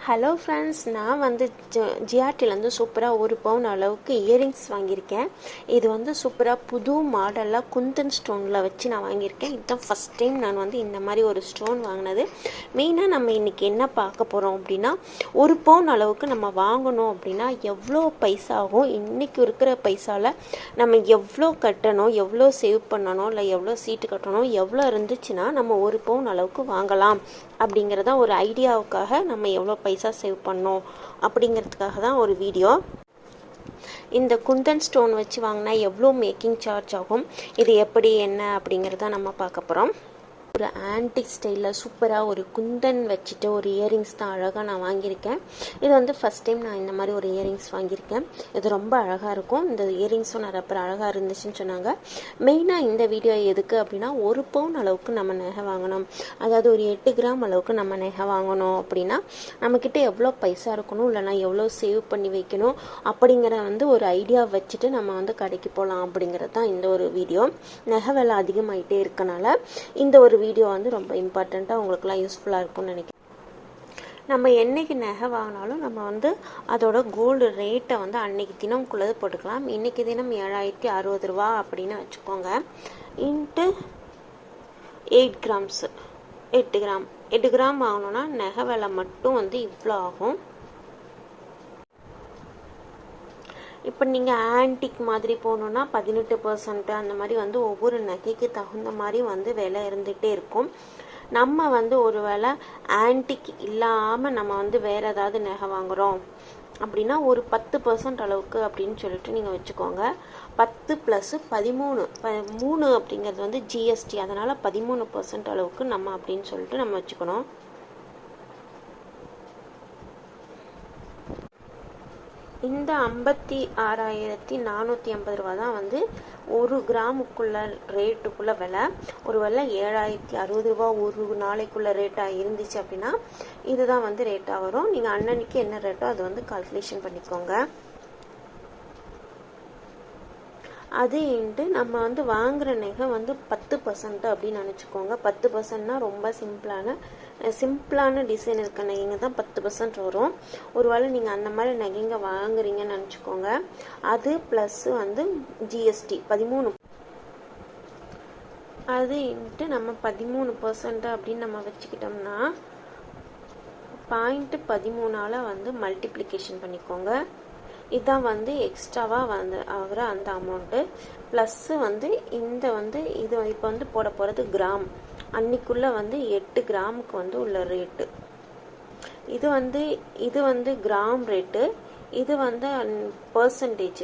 Hello friends, நான் வந்து ஜிஆர்டிலேருந்து சூப்பராக 1 பவுன் அளவுக்கு இயரிங்ஸ் வாங்கியிருக்கேன். இது வந்து சூப்பராக புது மாடலில் குந்தன் ஸ்டோனில் வச்சு நான் வாங்கியிருக்கேன். இதுதான் ஃபஸ்ட் டைம் நான் வந்து இந்த மாதிரி ஒரு ஸ்டோன் வாங்கினது. மெயினாக நம்ம இன்றைக்கி என்ன பார்க்க போகிறோம் அப்படின்னா, 1 பவுன் அளவுக்கு நம்ம வாங்கணும் அப்படின்னா எவ்வளோ பைசா ஆகும், இன்றைக்கி இருக்கிற பைசாவில் நம்ம எவ்வளோ கட்டணும், எவ்வளோ சேவ் பண்ணணும், இல்லை எவ்வளோ சீட்டு கட்டணும், எவ்வளோ இருந்துச்சுன்னா நம்ம 1 பவுன் அளவுக்கு வாங்கலாம் அப்படிங்கிறத ஒரு ஐடியாவுக்காக நம்ம எவ்வளோ பைசா சேவ் பண்ணோம் அப்படிங்கிறதுக்காக தான் ஒரு வீடியோ. இந்த குந்தன் ஸ்டோன் வச்சு வாங்கினா எவ்வளோ மேக்கிங் சார்ஜ் ஆகும், இது எப்படி என்ன அப்படிங்கிறத நம்ம பார்க்க போகிறோம். ஒரு ஆன்டிக் ஸ்டைலில் சூப்பராக ஒரு குந்தன் வச்சுட்டு ஒரு இயரிங்ஸ் தான் அழகாக நான் வாங்கியிருக்கேன். இது வந்து ஃபஸ்ட் டைம் நான் இந்த மாதிரி ஒரு இயரிங்ஸ் வாங்கியிருக்கேன். இது ரொம்ப அழகாக இருக்கும். இந்த இயரிங்ஸும் நிறைய பேர் அழகாக இருந்துச்சுன்னு சொன்னாங்க. மெயினாக இந்த வீடியோ எதுக்கு அப்படின்னா, 1 பவுன் அளவுக்கு நம்ம நகை வாங்கணும், அதாவது ஒரு 8 கிராம் அளவுக்கு நம்ம நகை வாங்கணும் அப்படின்னா நம்மக்கிட்ட எவ்வளோ பைசா இருக்கணும், இல்லைனா எவ்வளோ சேவ் பண்ணி வைக்கணும் அப்படிங்கிற வந்து ஒரு ஐடியா வச்சுட்டு நம்ம வந்து கடைக்கு போகலாம் அப்படிங்கிறது தான் இந்த ஒரு வீடியோ. நகை விலை அதிகமாகிட்டே இருக்கனால இந்த ஒரு வீடியோ வந்து ரொம்ப இம்பார்ட்டண்ட்டாக உங்களுக்குலாம் யூஸ்ஃபுல்லாக இருக்கும்னு நினைக்கிறேன். நம்ம என்றைக்கு நகை வாங்கினாலும் நம்ம வந்து அதோட கோல்டு ரேட்டை வந்து அன்னைக்கு தினம்குள்ளது போட்டுக்கலாம். இன்றைக்கி தினம் 7060 ரூபா அப்படின்னு வச்சுக்கோங்க. இன்ட்டு 8 கிராம்ஸு 8 கிராம் வாங்கணுன்னா நகை விலை மட்டும் வந்து இவ்வளோ ஆகும். இப்போ நீங்கள் ஆன்டிக் மாதிரி போகணுன்னா 18% அந்த மாதிரி வந்து ஒவ்வொரு நகைக்கு தகுந்த மாதிரி வந்து விலை இருந்துகிட்டே இருக்கும். நம்ம வந்து ஒரு வேளை ஆன்டிக் இல்லாமல் நம்ம வந்து வேறு ஏதாவது நகை வாங்குகிறோம் அப்படின்னா ஒரு 10% அளவுக்கு அப்படின்னு சொல்லிட்டு நீங்கள் வச்சுக்கோங்க. 10 + 13 3 அப்படிங்கிறது வந்து ஜிஎஸ்டி, அதனால் 13% அளவுக்கு நம்ம அப்படின்னு சொல்லிட்டு நம்ம வச்சுக்கணும். இந்த 56,450 ரூபா தான் வந்து 1 கிராமுக்குள்ள ரேட்டுக்குள்ள விலை. ஒரு வேளை 7,060 ரூபா ஒரு நாளைக்குள்ள ரேட்டாக இருந்துச்சு அப்படின்னா இதுதான் வந்து ரேட்டாக வரும். நீங்கள் அன்னன்னைக்கு என்ன ரேட்டோ அது வந்து கால்குலேஷன் பண்ணிக்கோங்க. அது இன்ட்டு நம்ம வந்து வாங்குகிற நகை வந்து 10% அப்படின்னு நினச்சிக்கோங்க. 10%னா ரொம்ப சிம்பிளான டிசைன் இருக்க நகைங்க தான் 10% வரும். ஒருவேளை நீங்கள் அந்த மாதிரி நகைங்க வாங்குறீங்கன்னு நினச்சிக்கோங்க. அது ப்ளஸ் வந்து ஜிஎஸ்டி 13, அது இன்ட்டு நம்ம 13% அப்படின்னு நம்ம வச்சுக்கிட்டோம்னா 0.13 வந்து மல்டிப்ளிகேஷன் பண்ணிக்கோங்க. இதுதான் வந்து எக்ஸ்ட்ராவாக வந்து ஆகிற அந்த அமௌண்ட்டு. ப்ளஸ்ஸு வந்து இந்த வந்து இது இப்போ வந்து போட போகிறது கிராம், அன்னைக்குள்ளே வந்து 8 கிராமுக்கு வந்து உள்ள ரேட்டு. இது வந்து கிராம் ரேட்டு. இது வந்து பர்சன்டேஜ்,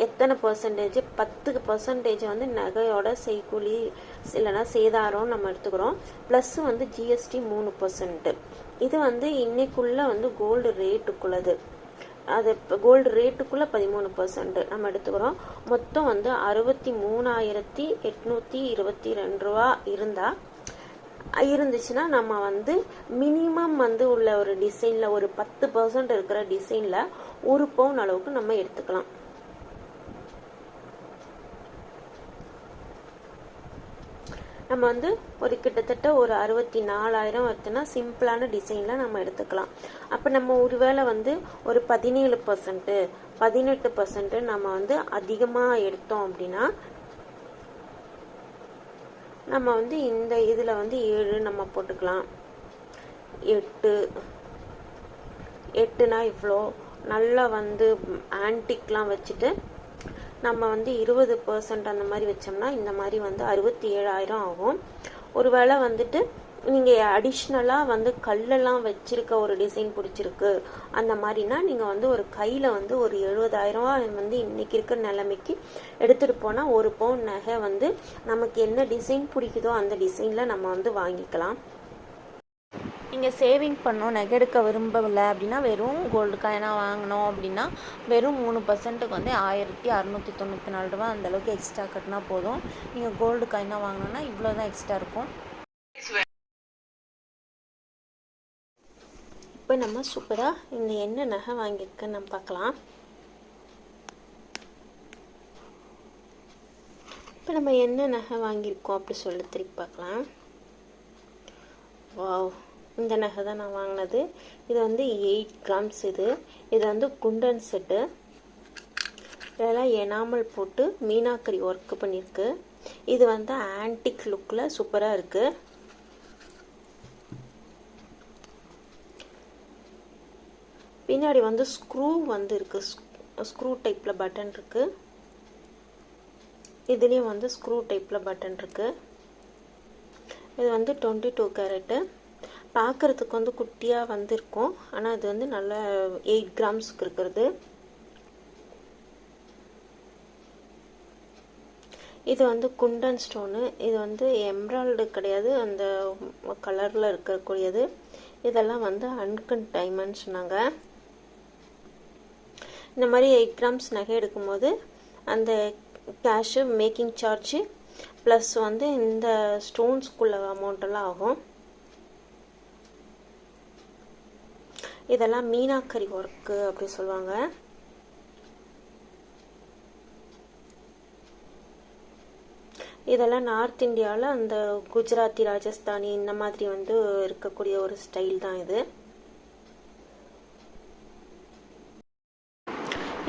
எத்தனை பர்சன்டேஜ், 10% வந்து நகையோட செய்கூலி இல்லைன்னா சேதாரம் நம்ம எடுத்துக்கிறோம். ப்ளஸ் வந்து ஜிஎஸ்டி 3%. இது வந்து இன்னைக்குள்ளே வந்து கோல்டு ரேட்டுக்குள்ளது. அது கோல்டு ரேட்டுக்குள்ளே 13% நம்ம எடுத்துக்கிறோம். மொத்தம் வந்து 63,822 ரூபா இருந்துச்சுன்னா நம்ம வந்து மினிமம் வந்து உள்ள ஒரு டிசைனில் ஒரு 10% இருக்கிற டிசைனில் 1 பவுன் அளவுக்கு நம்ம எடுத்துக்கலாம். நம்ம வந்து ஒரு கிட்டத்தட்ட ஒரு 64,000 வருதுன்னா சிம்பிளான டிசைனில் நம்ம எடுத்துக்கலாம். அப்போ நம்ம ஒருவேளை வந்து ஒரு 17%, 18% நம்ம வந்து அதிகமாக எடுத்தோம் அப்படின்னா நம்ம வந்து இந்த இதில் வந்து 7 நம்ம போட்டுக்கலாம். 8னா இவ்வளோ நல்லா வந்து ஆன்டிக்லாம் வச்சுட்டு நம்ம வந்து 20% அந்த மாதிரி வச்சோம்னா இந்த மாதிரி வந்து 67,000 ஆகும். ஒருவேளை வந்துட்டு நீங்கள் அடிஷ்னலாக வந்து கல்லெல்லாம் வச்சுருக்க ஒரு டிசைன் பிடிச்சிருக்கு அந்த மாதிரினா நீங்கள் வந்து ஒரு கையில் வந்து ஒரு 70,000 வந்து இன்றைக்கி இருக்கிற நிலைமைக்கு எடுத்துகிட்டு போனால் 1 பவுன் நகை வந்து நமக்கு என்ன டிசைன் பிடிக்குதோ அந்த டிசைனில் நம்ம வந்து வாங்கிக்கலாம். நீங்கள் சேவிங் பண்ணோம், நகை எடுக்க விரும்பலை அப்படின்னா வெறும் கோல்டு காயினாக வாங்கினோம் அப்படின்னா வெறும் 3%க்கு வந்து 1,694 ரூபா அந்தளவுக்கு எக்ஸ்ட்ரா கட்டினா போதும். நீங்கள் கோல்டு காயினாக வாங்கினோன்னா இவ்வளோ தான் எக்ஸ்ட்ரா இருக்கும். இப்போ நம்ம சூப்பராக இந்த என்ன நகை வாங்கியிருக்குன்னு நம்ம பார்க்கலாம். இப்போ நம்ம என்ன நகை வாங்கியிருக்கோம் அப்படி சொல்லி திருப்பி பார்க்கலாம். வாவ், இந்த நகை தான் நான் வாங்கினது. இது வந்து 8 கிராம்ஸ். இது வந்து குண்டன் செட்டு. இதெல்லாம் எனாமல் போட்டு மீனாக்கரி ஒர்க் பண்ணியிருக்கு. இது வந்து ஆன்டிக் லுக்கில் சூப்பராக இருக்குது. பின்னாடி வந்து ஸ்க்ரூ வந்து இருக்குது. ஸ்க்ரூ டைப்பில் பட்டன் இருக்குது. இதுலேயும் வந்து ஸ்க்ரூ டைப்பில் பட்டன் இருக்குது. இது வந்து 22 கேரட்டு. பார்க்குறதுக்கு வந்து குட்டியாக வந்திருக்கும், ஆனால் இது வந்து நல்ல 8 கிராம்ஸ்க்கு இருக்கிறது. இது வந்து குண்டன் ஸ்டோனு. இது வந்து எம்ராய்டு கிடையாது, அந்த கலரில் இருக்கக்கூடியது. இதெல்லாம் வந்து அன்கட் டைமண்ட் சொன்னாங்க. இந்த மாதிரி 8 கிராம்ஸ் நகை எடுக்கும்போது அந்த கேஷு, மேக்கிங் சார்ஜு ப்ளஸ் வந்து இந்த ஸ்டோன்ஸ்குள்ள அமௌண்ட்டெல்லாம் ஆகும். இதெல்லாம் மீனாக்கரி ஒர்க்கு அப்படி சொல்லுவாங்க. இதெல்லாம் நார்த் இந்தியாவில் அந்த குஜராத்தி, ராஜஸ்தானி இந்த மாதிரி வந்து இருக்கக்கூடிய ஒரு ஸ்டைல் தான் இது.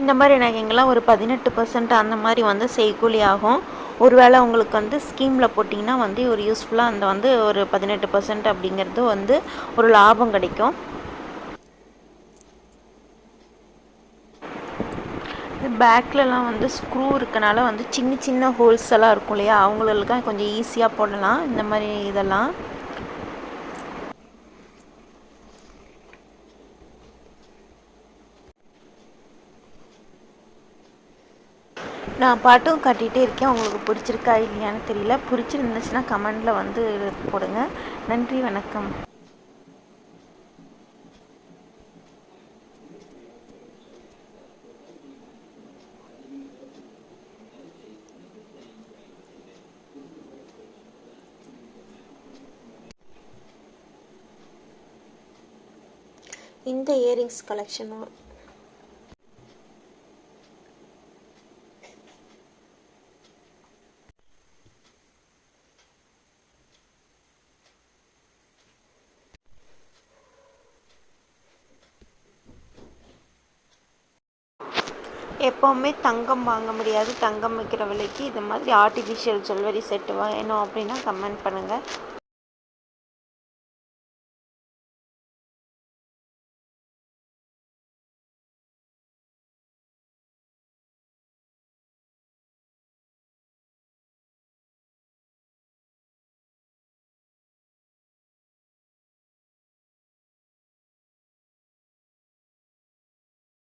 இந்த மாதிரி நகைங்கெல்லாம் ஒரு 18% அந்த மாதிரி வந்து செய்கூலி ஆகும். ஒருவேளை உங்களுக்கு வந்து ஸ்கீமில் போட்டிங்கன்னா வந்து ஒரு யூஸ்ஃபுல்லாக அந்த வந்து ஒரு 18% அப்படிங்கிறது வந்து ஒரு லாபம் கிடைக்கும். பேக்லலாம் வந்து ஸ்க்ரூ இருக்கனால வந்து சின்ன சின்ன ஹோல்ஸ் எல்லாம் இருக்கும் இல்லையா, அவங்களுக்கு கொஞ்சம் ஈஸியாக போடலாம் இந்த மாதிரி இதெல்லாம். நான் பாட்டும் காட்டிகிட்டே இருக்கேன். உங்களுக்கு பிடிச்சிருக்கா இல்லையான்னு தெரியல. பிடிச்சிருந்துச்சுன்னா கமெண்டில் வந்து போடுங்க. நன்றி, வணக்கம். இந்த இயரிங்ஸ் கலெக்ஷனும் எப்போவுமே தங்கம் வாங்க முடியாது. தங்கம் வைக்கிற விலைக்கு இது மாதிரி ஆர்டிஃபிஷியல் ஜுவல்லரி செட்டு வேணும் அப்படின்னா கமெண்ட் பண்ணுங்கள்.